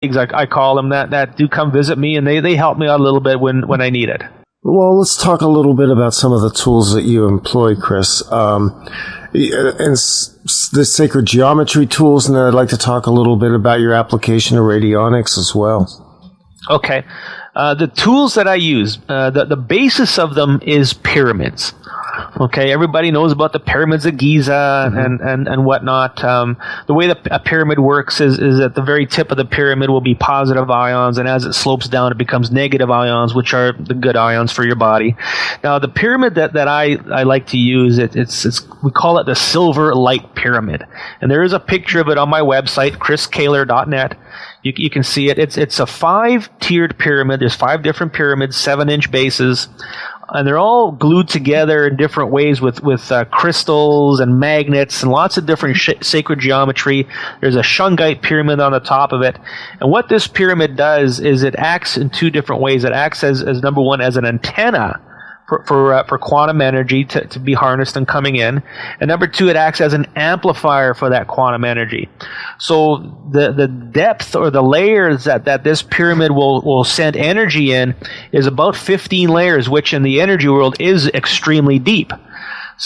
I call them, that do come visit me, and they help me out a little bit when I need it. Well, let's talk a little bit about some of the tools that you employ, Chris. And the sacred geometry tools, and then I'd like to talk a little bit about your application of radionics as well. Okay. The tools that I use, the basis of them is pyramids. Okay, everybody knows about the pyramids of Giza and whatnot. The way a pyramid works is at the very tip of the pyramid will be positive ions, and as it slopes down, it becomes negative ions, which are the good ions for your body. Now, the pyramid that I like to use, it's we call it the silver light pyramid, and there is a picture of it on my website, chriskehler.net. You can see it. It's a 5-tiered pyramid. There's 5 different pyramids, 7-inch bases. And they're all glued together in different ways with crystals and magnets and lots of different sacred geometry. There's a shungite pyramid on the top of it. And what this pyramid does is it acts in 2 different ways. It acts as number one, as an antenna for quantum energy to be harnessed and coming in. And number 2, it acts as an amplifier for that quantum energy. So the depth or the layers that this pyramid will send energy in is about 15 layers, which in the energy world is extremely deep.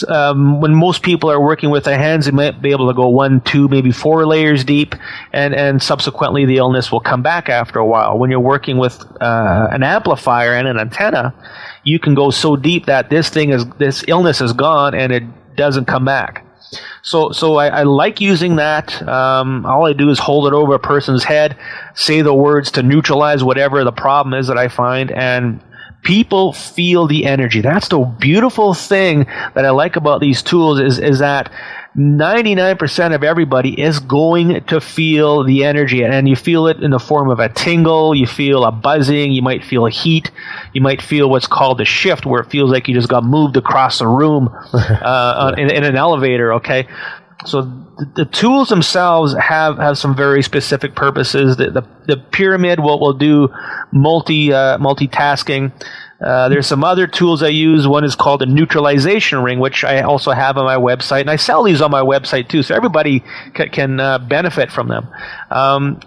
When most people are working with their hands, they might be able to go 1, 2, maybe 4 layers deep, and subsequently the illness will come back after a while. When you're working with an amplifier and an antenna, you can go so deep that this illness is gone and it doesn't come back. So I like using that. All I do is hold it over a person's head, say the words to neutralize whatever the problem is that I find, and people feel the energy. That's the beautiful thing that I like about these tools is that 99% of everybody is going to feel the energy, and you feel it in the form of a tingle, you feel a buzzing, you might feel a heat, you might feel what's called a shift, where it feels like you just got moved across the room in an elevator, okay? So the tools themselves have some very specific purposes. The pyramid will do multitasking. There's some other tools I use. One is called a neutralization ring, which I also have on my website, and I sell these on my website too, so everybody can benefit from them.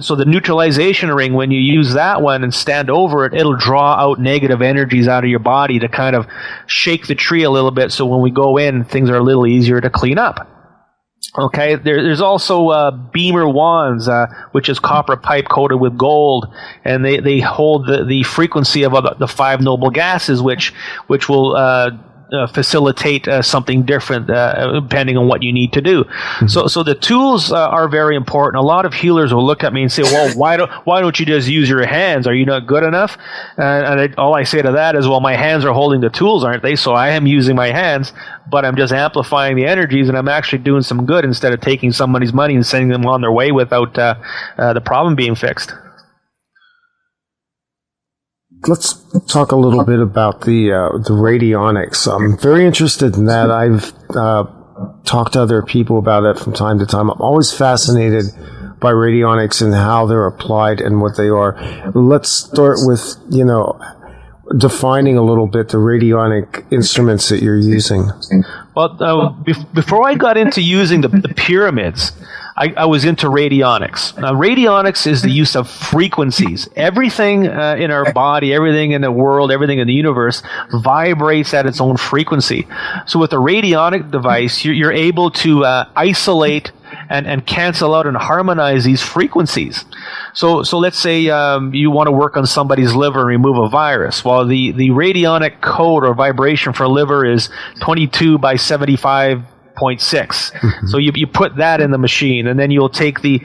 So the neutralization ring, when you use that one and stand over it, it'll draw out negative energies out of your body to kind of shake the tree a little bit, so when we go in, things are a little easier to clean up. Okay, there's also beamer wands, which is copper pipe coated with gold, and they hold the frequency of the 5 noble gases, which will facilitate something different depending on what you need to do. Mm-hmm. So the tools are very important. A lot of healers will look at me and say, well, why don't you just use your hands? Are you not good enough? All I say to that is, well, my hands are holding the tools, aren't they? So I am using my hands, but I'm just amplifying the energies, and I'm actually doing some good instead of taking somebody's money and sending them on their way without the problem being fixed. Let's talk a little bit about the radionics. I'm very interested in that. I've talked to other people about it from time to time. I'm always fascinated by radionics and how they're applied and what they are. Let's start with, defining a little bit the radionic instruments that you're using. Well, before I got into using the pyramids, I was into radionics. Now, radionics is the use of frequencies. Everything in our body, everything in the world, everything in the universe vibrates at its own frequency. So with a radionic device, you're able to isolate and cancel out and harmonize these frequencies. So let's say you want to work on somebody's liver and remove a virus. Well, the radionic code or vibration for liver is 22 by 75 0.6. Mm-hmm. So you put that in the machine, and then you'll take the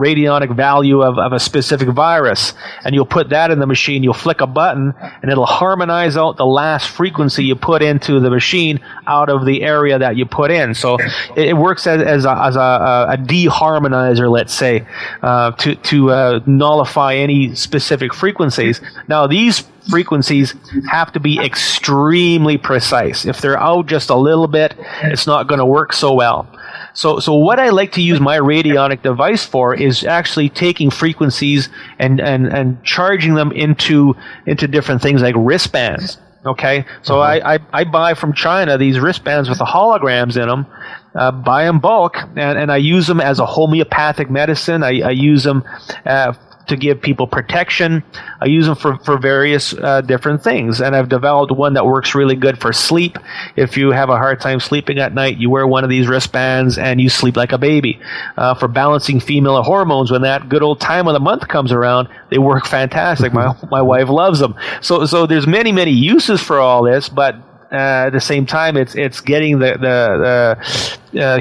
radionic value of a specific virus, and you'll put that in the machine. You'll flick a button, and it'll harmonize out the last frequency you put into the machine out of the area that you put in. So it works as a deharmonizer, let's say, to nullify any specific frequencies. Now these frequencies have to be extremely precise. If they're out just a little bit, it's not going to work so well. So what I like to use my radionic device for is actually taking frequencies and charging them into different things like wristbands. Okay, so I buy from China these wristbands with the holograms in them, buy in bulk, and I use them as a homeopathic medicine. I use them to give people protection. I use them for various different things, and I've developed one that works really good for sleep. If you have a hard time sleeping at night, you wear one of these wristbands and you sleep like a baby. For balancing female hormones, when that good old time of the month comes around, they work fantastic. My wife loves them. So there's many uses for all this, but at the same time, it's getting the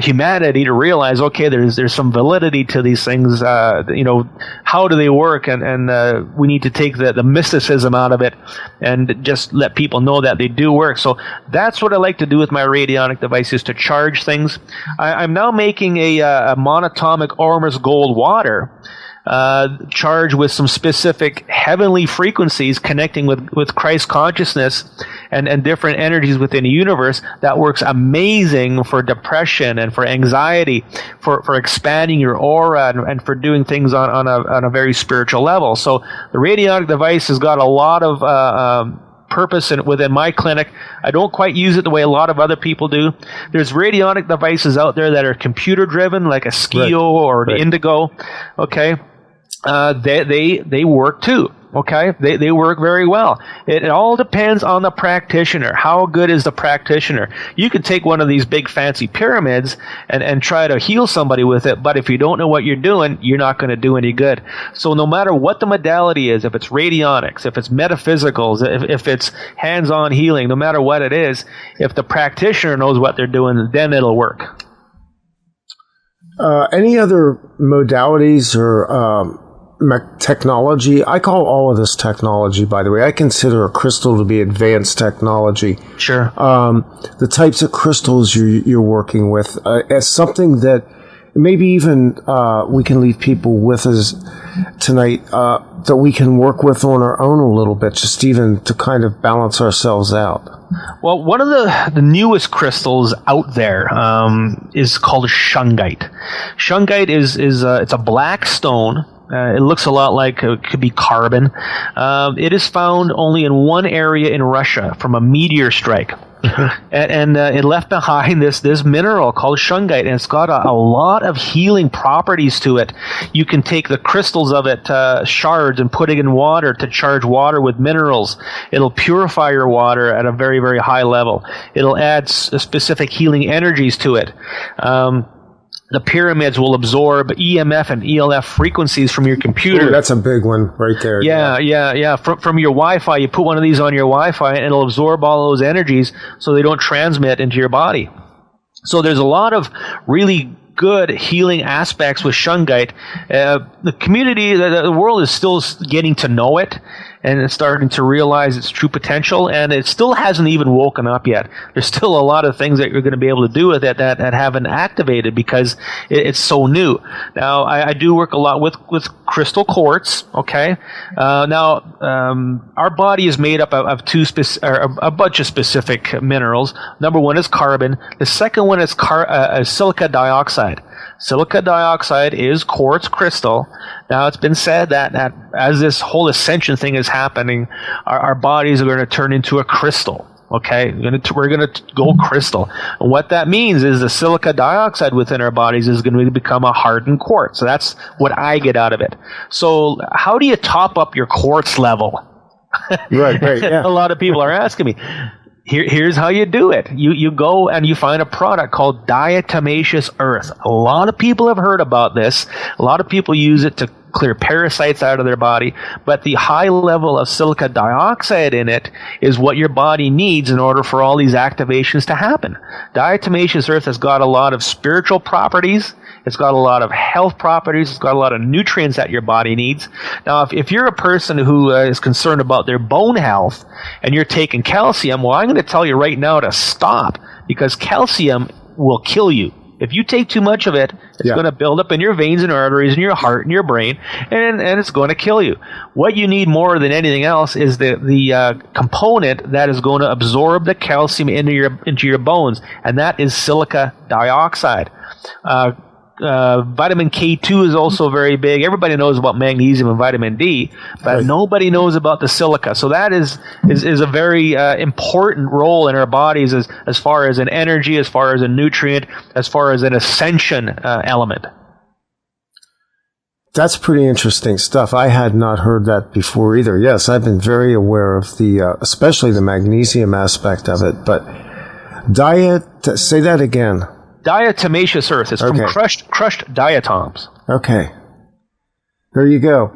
humanity to realize, okay, there's some validity to these things. How do they work? And we need to take the mysticism out of it and just let people know that they do work. So that's what I like to do with my radionic devices, to charge things. I'm now making a monatomic Ormus gold water, charged with some specific heavenly frequencies connecting with Christ consciousness and different energies within the universe, that works amazing for depression and for anxiety, for expanding your aura and for doing things on a very spiritual level. So the radionic device has got a lot of purpose within my clinic. I don't quite use it the way a lot of other people do. There's radionic devices out there that are computer driven, like a Skio or an Indigo. Okay. They work too. Okay, they work very well. It all depends on the practitioner. How good is the practitioner? You could take one of these big fancy pyramids and try to heal somebody with it, but if you don't know what you're doing, you're not going to do any good. So no matter what the modality is, if it's radionics, if it's metaphysicals, if it's hands-on healing, no matter what it is, if the practitioner knows what they're doing, then it'll work. Any other modalities or technology? I call all of this technology, by the way. I consider a crystal to be advanced technology. Sure. The types of crystals you're working with, as something that maybe even we can leave people with us tonight, that we can work with on our own a little bit, just even to kind of balance ourselves out. Well, one of the newest crystals out there is called shungite. Shungite is it's a black stone. It looks a lot like it could be carbon. It is found only in one area in Russia from a meteor strike. and it left behind this mineral called shungite, and it's got a lot of healing properties to it. You can take the crystals of it, shards, and put it in water to charge water with minerals. It'll purify your water at a very, very high level. It'll add specific healing energies to it. The pyramids will absorb EMF and ELF frequencies from your computer. Ooh, that's a big one right there. Yeah. From your Wi-Fi, you put one of these on your Wi-Fi, and it'll absorb all those energies so they don't transmit into your body. So there's a lot of really good healing aspects with shungite. The community, the world is still getting to know it, and it's starting to realize its true potential, and it still hasn't even woken up yet. There's still a lot of things that you're going to be able to do with it that haven't activated because it's so new. Now, I do work a lot with crystal quartz, okay? Our body is made up of a bunch of specific minerals. Number one is carbon. The second one is silica dioxide. Silica dioxide is quartz crystal. Now, it's been said that as this whole ascension thing is happening, our bodies are going to turn into a crystal. Okay, we're going to go crystal. And what that means is the silica dioxide within our bodies is going to become a hardened quartz. So that's what I get out of it. So how do you top up your quartz level? Right, yeah. A lot of people are asking me. Here's how you do it. You go and you find a product called diatomaceous earth. A lot of people have heard about this. A lot of people use it to clear parasites out of their body, but the high level of silica dioxide in it is what your body needs in order for all these activations to happen. Diatomaceous earth has got a lot of spiritual properties. It's got a lot of health properties. It's got a lot of nutrients that your body needs. Now, if you're a person who is concerned about their bone health and you're taking calcium, well, I'm going to tell you right now to stop, because calcium will kill you. If you take too much of it, it's going to build up in your veins and arteries and your heart and your brain, and it's going to kill you. What you need more than anything else is the component that is going to absorb the calcium into your bones, and that is silica dioxide. Vitamin K2 is also very big. Everybody knows about magnesium and vitamin D, but nobody knows about the silica. So that is a very important role in our bodies as far as an energy, as far as a nutrient, as far as an ascension element. That's pretty interesting stuff. I had not heard that before either. Yes, I've been very aware of especially the magnesium aspect of it. But say that again. Diatomaceous earth. It's from crushed diatoms. Okay. There you go.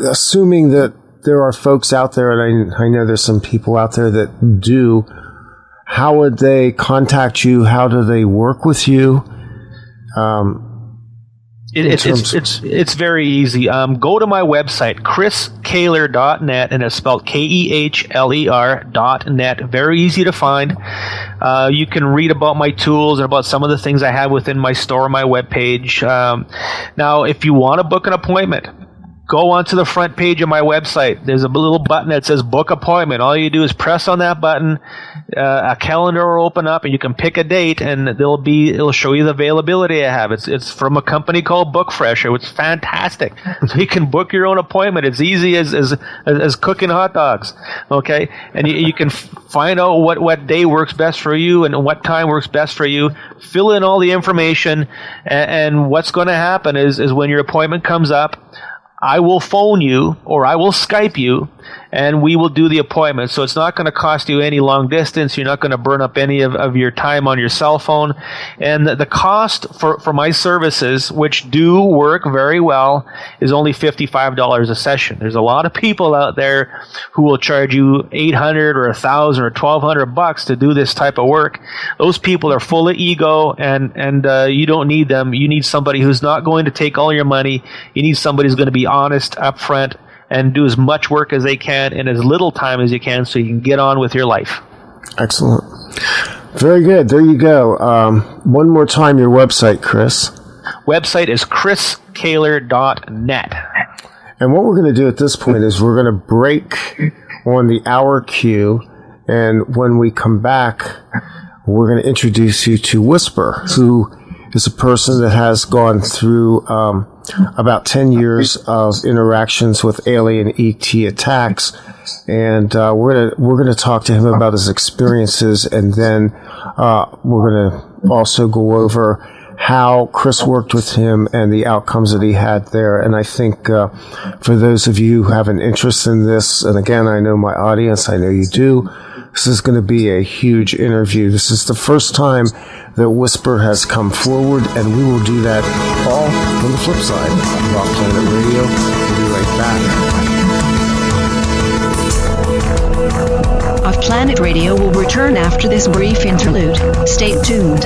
Assuming that there are folks out there, and I know there's some people out there that do, how would they contact you? How do they work with you? It's very easy. Go to my website, chriskehler.net, and it's spelled KEHLER.net. Very easy to find. You can read about my tools and about some of the things I have within my store, my webpage. Now, if you want to book an appointment, go onto the front page of my website. There's a little button that says book appointment. All you do is press on that button. A calendar will open up, and you can pick a date, and it'll show you the availability I have. It's from a company called BookFresh. It's fantastic. So you can book your own appointment. It's easy as cooking hot dogs. Okay, and you can find out what day works best for you and what time works best for you. Fill in all the information, and what's going to happen is when your appointment comes up, I will phone you or I will Skype you, and we will do the appointment. So it's not going to cost you any long distance. You're not going to burn up any of your time on your cell phone. And the cost for my services, which do work very well, is only $55 a session. There's a lot of people out there who will charge you $800 or $1,000 or $1,200 to do this type of work. Those people are full of ego, and you don't need them. You need somebody who's not going to take all your money. You need somebody who's going to be honest, upfront, and do as much work as they can in as little time as you can so you can get on with your life. Excellent. Very good. There you go. One more time, your website, Chris. Website is chriskehler.net. And what we're going to do at this point is we're going to break on the hour cue, and when we come back, we're going to introduce you to Whisper, who is a person that has gone through about 10 years of interactions with alien ET attacks, and we're gonna talk to him about his experiences, and then we're gonna also go over how Chris worked with him and the outcomes that he had there. And I think for those of you who have an interest in this, and again, I know my audience, I know you do, this is going to be a huge interview. This is the first time that Whisper has come forward, and we will do that all on the flip side of OffPlanet Radio. We'll be right back. OffPlanet Radio will return after this brief interlude. Stay tuned.